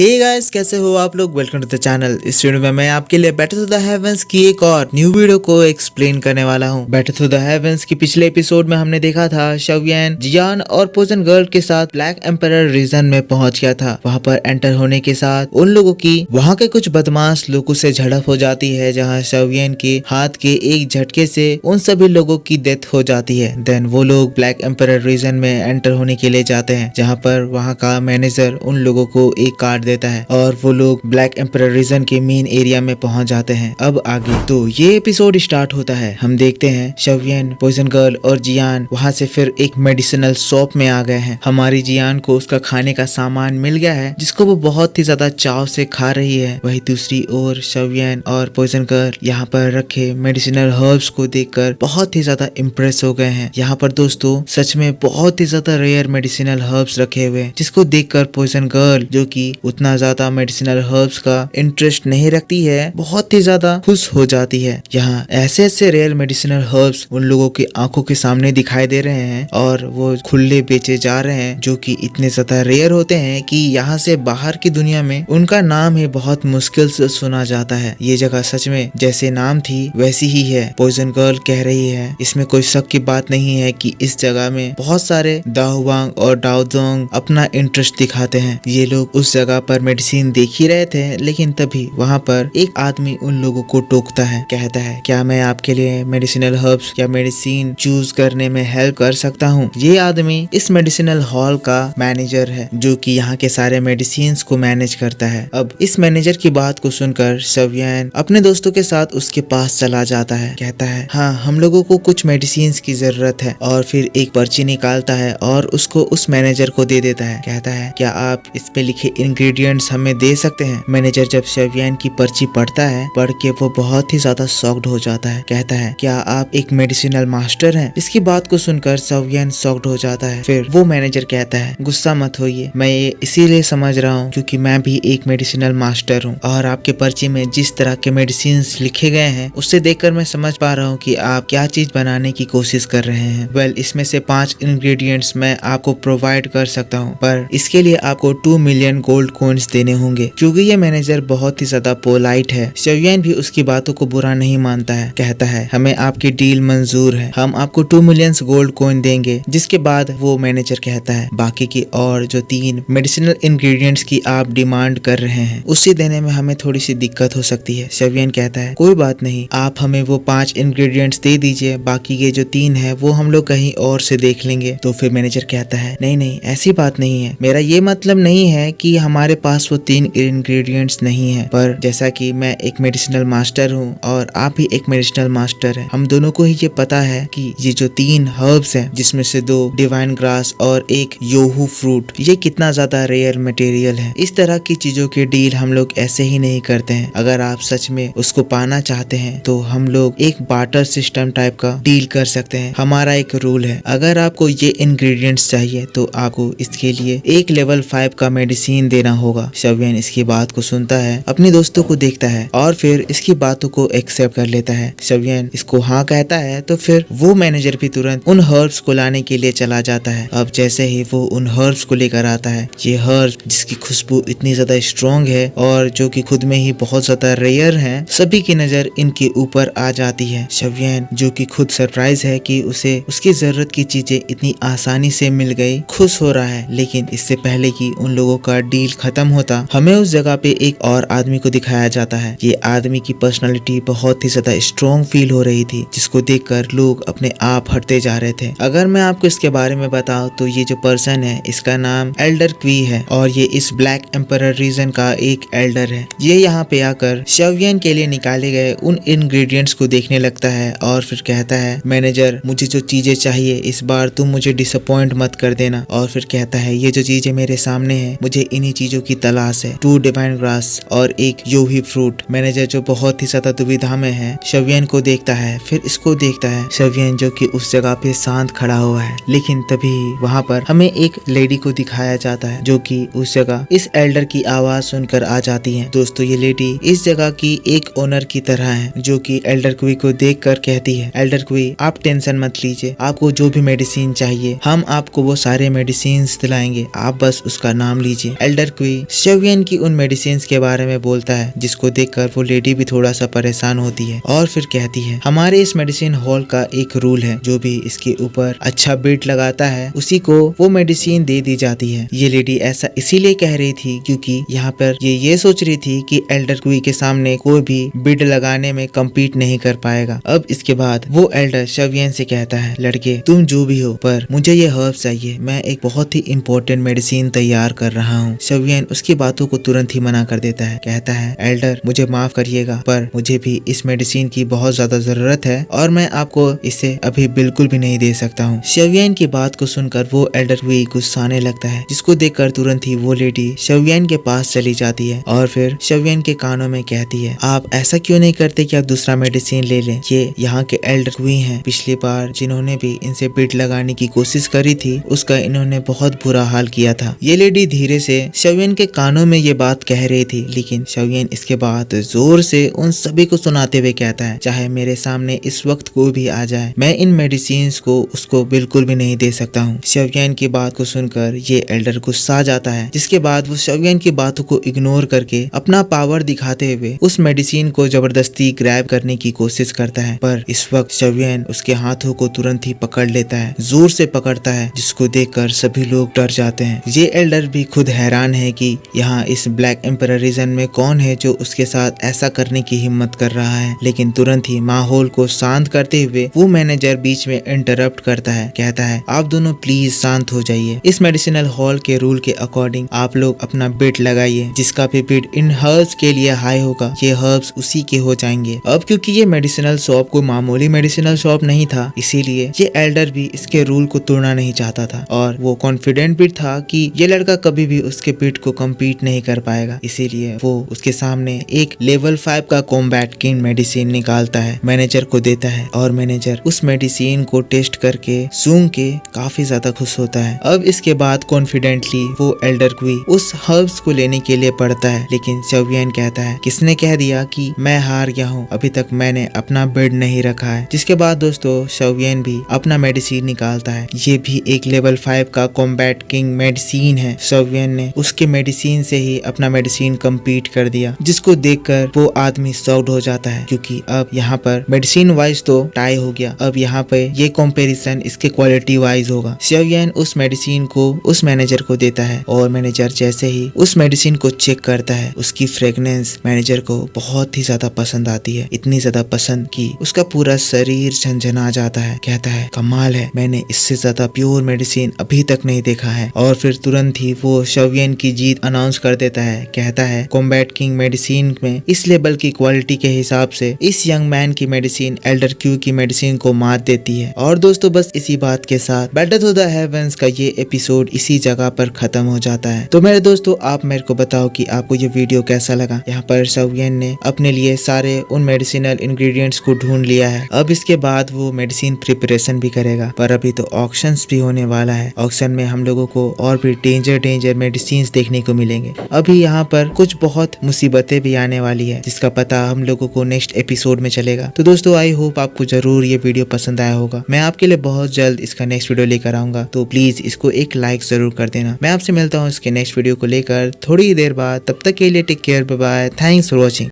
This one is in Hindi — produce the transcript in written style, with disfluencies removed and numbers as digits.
हे गाइस, कैसे हो आप लोग। Welcome to the channel. इस वीडियो में मैं आपके लिए बैटल टू द हेवंस की एक और न्यू वीडियो को एक्सप्लेन करने वाला हूं। बैटल टू द हेवंस की पिछले एपिसोड में हमने देखा था शवियन जियान और पोजन गर्ल के साथ ब्लैक एम्परर रीजन में पहुंच गया था। वहां पर एंटर होने के साथ उन लोगों की वहां के कुछ बदमाश लोगों से झड़प हो जाती है, जहाँ शवियन के हाथ के एक झटके से उन सभी लोगों की डेथ हो जाती है। देन वो लोग ब्लैक एम्परर रीजन में एंटर होने के लिए जाते हैं, जहाँ पर वहाँ का मैनेजर उन लोगों को एक कार्ड देता है और वो लोग ब्लैक एम्परर रीजन के मेन एरिया में पहुंच जाते हैं। अब आगे तो ये एपिसोड स्टार्ट होता है। हम देखते हैं शवियन, पोइजन गर्ल और जियान वहां से फिर एक मेडिसिनल शॉप में आ गए हैं। हमारी जियान को उसका खाने का सामान मिल गया है, जिसको वो बहुत ही ज्यादा चाव से खा रही है। वही दूसरी ओर शवियन और पोइजन गर्ल यहाँ पर रखे मेडिसिनल हर्ब्स को देखकर बहुत ही ज्यादा इम्प्रेस हो गए हैं। यहाँ पर दोस्तों सच में बहुत ही ज्यादा रेयर मेडिसिनल हर्ब्स रखे हुए हैं, जिसको देखकर पोइजन गर्ल, जो कि उतना ज्यादा मेडिसिनल हर्ब्स का इंटरेस्ट नहीं रखती है, बहुत ही ज्यादा खुश हो जाती है। यहाँ ऐसे ऐसे रेयर मेडिसिनल हर्ब्स उन लोगों की आंखों के सामने दिखाई दे रहे हैं और वो खुले बेचे जा रहे हैं, जो कि इतने ज्यादा रेयर होते हैं कि यहाँ से बाहर की दुनिया में उनका नाम ही बहुत मुश्किल से सुना जाता है। ये जगह सच में जैसे नाम थी वैसी ही है। पोइजन गर्ल कह रही है, इसमें कोई शक की बात नहीं है कि इस जगह में बहुत सारे दाहुवांग और डाओजोंग अपना इंटरेस्ट दिखाते हैं। ये लोग उस जगह पर मेडिसिन देख ही रहे थे, लेकिन तभी वहाँ पर एक आदमी उन लोगों को टोकता है, कहता है, क्या मैं आपके लिए मेडिसिनल हर्ब्स या मेडिसिन चूज करने में हेल्प कर सकता हूँ। ये आदमी इस मेडिसिनल हॉल का मैनेजर है, जो कि यहाँ के सारे मेडिसिन को मैनेज करता है। अब इस मैनेजर की बात को सुनकर शवियन अपने दोस्तों के साथ उसके पास चला जाता है, कहता है, हाँ हम लोगों को कुछ मेडिसिन की जरूरत है, और फिर एक पर्ची निकालता है और उसको उस मैनेजर को दे देता है। कहता है, क्या आप इस पे लिखे इंग्रेडिएंट्स हमें दे सकते हैं। मैनेजर जब शवियन की पर्ची पढ़ता है, पढ़ के वो बहुत ही ज्यादा शॉक्ड हो जाता है। कहता है, क्या आप एक मेडिसिनल मास्टर हैं। इसकी बात को सुनकर शवियन शॉक्ड हो जाता है। फिर वो मैनेजर कहता है, गुस्सा मत होइए, मैं ये इसीलिए समझ रहा हूँ क्योंकि मैं भी एक मेडिसिनल मास्टर हूँ, और आपके पर्ची में जिस तरह के मेडिसिन लिखे गए हैं उससे देखकर मैं समझ पा रहा हूँ कि आप क्या चीज बनाने की कोशिश कर रहे हैं। वेल, इसमें से 5 इंग्रेडिएंट्स मैं आपको प्रोवाइड कर सकता हूँ, पर इसके लिए आपको 2 मिलियन गोल्ड कॉइन्स देने होंगे। क्योंकि ये मैनेजर बहुत ही ज्यादा पोलाइट है, शवियन भी उसकी बातों को बुरा नहीं मानता है। कहता है, हमें आपकी डील मंजूर है, हम आपको 2 मिलियन गोल्ड कॉइन देंगे। जिसके बाद वो मैनेजर कहता है, बाकी की और जो 3 मेडिसिनल इंग्रेडिएंट्स की आप डिमांड कर रहे हैं उसे देने में हमें थोड़ी सी दिक्कत हो सकती है। शवियन कहता है, कोई बात नहीं, आप हमें वो 5 इंग्रेडिएंट्स दे दीजिए, बाकी के जो 3 है वो हम लोग कहीं और से देख लेंगे। तो फिर मैनेजर कहता है, नहीं नहीं, ऐसी बात नहीं है, मेरा ये मतलब नहीं है कि हमारे पास वो 3 इंग्रेडिएंट्स नहीं है, पर जैसा कि मैं एक मेडिसिनल मास्टर हूँ और आप भी एक मेडिसिनल मास्टर हैं, हम दोनों को ही ये पता है कि ये जो 3 हर्ब्स हैं, जिसमें से 2 डिवाइन ग्रास और एक योहू फ्रूट, ये कितना ज्यादा रेयर मटेरियल है। इस तरह की चीजों की डील हम लोग ऐसे ही नहीं करते हैं। अगर आप सच में उसको पाना चाहते हैं तो हम लोग एक बार्टर सिस्टम टाइप का डील कर सकते हैं। हमारा एक रूल है, अगर आपको ये इंग्रेडिएंट्स चाहिए तो आपको इसके लिए एक लेवल 5 का मेडिसिन देना होगा। शवियन इसकी बात को सुनता है, अपने दोस्तों को देखता है और फिर इसकी बातों को एक्सेप्ट कर लेता है। शवियन इसको हाँ कहता है तो फिर वो मैनेजर भी तुरंत उन हर्ब्स को लाने के लिए चला जाता है। अब जैसे ही वो उन हर्ब्स को लेकर आता है, ये हर्ब्स जिसकी खुशबू इतनी ज्यादा स्ट्रॉन्ग है और जो कि खुद में ही बहुत ज्यादा रेयर है, सभी की नजर इनके ऊपर आ जाती है। शवियन, जो कि खुद सरप्राइज है कि उसे उसकी जरूरत की चीजें इतनी आसानी से मिल गई, खुश हो रहा है। लेकिन इससे पहले कि उन लोगों का डील खत्म होता, हमें उस जगह पे एक और आदमी को दिखाया जाता है। ये आदमी की पर्सनालिटी बहुत ही ज्यादा स्ट्रॉन्ग फील हो रही थी, जिसको देखकर लोग अपने आप हटते जा रहे थे। अगर मैं आपको इसके बारे में बताऊं तो ये जो पर्सन है, इसका नाम एल्डर क्वी है और ये इस ब्लैक एम्परर रीजन का एक एल्डर है। ये यहाँ पे आकर शवियन के लिए निकाले गए उन इंग्रेडिएंट्स को देखने लगता है और फिर कहता है, मैनेजर मुझे जो चीजें चाहिए इस बार तुम मुझे डिसअपॉइंट मत कर देना। और फिर कहता है, ये जो चीजें मेरे सामने है, मुझे इन्हीं चीजों की तलाश है, 2 डिवाइन ग्रास और एक योही फ्रूट। मैनेजर जो बहुत ही ज्यादा दुविधा में है, शवियन को देखता है, फिर इसको देखता है। शवियन जो कि उस जगह पे शांत खड़ा हुआ है, लेकिन तभी वहाँ पर हमें एक लेडी को दिखाया जाता है, जो कि उस जगह इस एल्डर की आवाज सुनकर आ जाती है। दोस्तों ये लेडी इस जगह की एक ओनर की तरह है, जो कि एल्डर क्वी को देखकर कहती है, एल्डर क्वी आप टेंशन मत लीजिए, आपको जो भी मेडिसिन चाहिए हम आपको वो सारे मेडिसिन दिलाएंगे, आप बस उसका नाम लीजिए। एल्डर क्वी क्वी शव्यन की उन मेडिसिन के बारे में बोलता है, जिसको देखकर वो लेडी भी थोड़ा सा परेशान होती है और फिर कहती है हमारे इस मेडिसिन हॉल का एक रूल है, जो भी इसके ऊपर अच्छा बिड लगाता है उसी को वो मेडिसिन दे दी जाती है। ये लेडी ऐसा इसीलिए कह रही थी क्योंकि यहाँ पर ये सोच रही थी कि एल्डर क्वी के सामने कोई भी बिड लगाने में कम्पीट नहीं कर पाएगा। अब इसके बाद वो एल्डर शव्यन से कहता है, लड़के तुम जो भी हो पर मुझे ये हर्ब्स चाहिए, मैं एक बहुत ही इंपॉर्टेंट मेडिसिन तैयार कर रहा हूँ। शव्यन उसकी बातों को तुरंत ही मना कर देता है, कहता है एल्डर मुझे माफ करिएगा पर मुझे भी इस मेडिसिन की बहुत ज्यादा जरूरत है और मैं आपको इसे अभी बिल्कुल भी नहीं दे सकता हूँ। शव्यन की बात को सुनकर वो एल्डर क्वी गुस्साने लगता है, जिसको देखकर तुरंत ही वो लेडी शव्यन के पास चली जाती है और फिर शव्यन के कानों में कहती है आप ऐसा क्यों नहीं करते कि आप दूसरा मेडिसिन ले लें। ये यहाँ के एल्डर क्वी हैं, पिछली बार जिन्होंने भी इनसे बिड लगाने की कोशिश करी थी उसका इन्होंने बहुत बुरा हाल किया था। ये लेडी धीरे से शव्यन के कानों में ये बात कह रही थी, लेकिन शव्यन इसके बाद जोर से उन सभी को सुनाते हुए कहता है चाहे मेरे सामने इस वक्त कोई भी आ जाए मैं इन मेडिसिन को उसको बिल्कुल भी नहीं दे सकता हूँ। शव्यन की बात को सुनकर ये एल्डर गुस्सा जाता है, जिसके बाद वो शव्यन की बातों को इग्नोर करके अपना पावर दिखाते हुए उस मेडिसिन को जबरदस्ती ग्रैब करने की कोशिश करता है। पर इस वक्त शव्यन उसके हाथों को तुरंत ही पकड़ लेता है, जोर से पकड़ता है, जिसको देखकर सभी लोग डर जाते हैं। ये एल्डर भी खुद हैरान है कि यहाँ इस ब्लैक एम्परर रीजन में कौन है जो उसके साथ ऐसा करने की हिम्मत कर रहा है। लेकिन तुरंत ही माहौल को शांत करते हुए वो मैनेजर बीच में इंटरप्ट करता है, कहता है आप दोनों प्लीज शांत हो जाइए। इस मेडिसिनल हॉल के रूल के अकॉर्डिंग आप लोग अपना बिड लगाइए, जिसका भी बिड इन हर्ब्स के लिए हाई होगा ये हर्ब्स उसी के हो जाएंगे। अब क्योंकि ये मेडिसिनल शॉप कोई मामूली मेडिसिनल शॉप नहीं था, इसीलिए ये एल्डर भी इसके रूल को तोड़ना नहीं चाहता था और वो कॉन्फिडेंट भी था कि ये लड़का कभी भी उसके बिड को कम्पीट नहीं कर पाएगा। इसीलिए वो उसके सामने एक लेवल 5 का कॉम्बैट किंग मेडिसिन निकालता है, मैनेजर को देता है और मैनेजर उस मेडिसिन को टेस्ट करके सूंघ के काफी ज्यादा खुश होता है। अब इसके बाद कॉन्फिडेंटली वो एल्डर क्वी उस हर्ब्स को लेने के लिए पड़ता है, लेकिन शव्यन कहता है किसने कह दिया कि मैं हार गया हूँ, अभी तक मैंने अपना बिड नहीं रखा है। जिसके बाद दोस्तों शव्यन भी अपना मेडिसिन निकालता है, ये भी एक लेवल 5 का कॉम्बैट किंग मेडिसिन है। शव्यन ने उसके मेडिसिन से ही अपना मेडिसिन कंप्लीट कर दिया, जिसको देखकर वो आदमी शॉक्ड हो जाता है क्योंकि अब यहाँ पर मेडिसिन वाइज तो टाई हो गया, अब यहाँ पे ये कंपैरिजन इसके क्वालिटी वाइज होगा। शव्यन उस मेडिसिन को उस मैनेजर को देता है और मैनेजर जैसे ही उस मेडिसिन को चेक करता है उसकी फ्रेग्रेंस मैनेजर को बहुत ही ज्यादा पसंद आती है, इतनी ज्यादा पसंद कि उसका पूरा शरीर झंझना जाता है। कहता है कमाल है, मैंने इससे ज्यादा प्योर मेडिसिन अभी तक नहीं देखा है। और फिर तुरंत ही वो शव्यन की जीत अनाउंस कर देता है, कहता है कॉम्बैट किंग मेडिसिन में इस लेवल की क्वालिटी के हिसाब से इस यंग मैन की मेडिसिन एल्डर क्यू की मेडिसिन को मात देती है। और दोस्तों बस इसी बात के साथ बैटल टू द हेवंस का ये एपिसोड इसी जगह पर खत्म हो जाता है। तो मेरे दोस्तों आप मेरे को बताओ कि आपको ये वीडियो कैसा लगा। यहाँ पर शव्यन ने अपने लिए सारे उन मेडिसिनल इंग्रेडिएंट्स को ढूंढ लिया है, अब इसके बाद वो मेडिसिन प्रिपरेशन भी करेगा। पर अभी तो ऑक्शंस भी होने वाला है, ऑक्शन में हम लोगों को और भी डेंजर मेडिसिन देखने को मिलेंगे। अभी यहाँ पर कुछ बहुत मुसीबतें भी आने वाली है, जिसका पता हम लोगों को नेक्स्ट एपिसोड में चलेगा। तो दोस्तों आई होप आपको जरूर ये वीडियो पसंद आया होगा। मैं आपके लिए बहुत जल्द इसका नेक्स्ट वीडियो लेकर आऊंगा, तो प्लीज इसको एक लाइक जरूर कर देना। मैं आपसे मिलता हूँ इसके नेक्स्ट वीडियो को लेकर थोड़ी देर बाद, तब तक के लिए take care, bye bye, thanks for watching.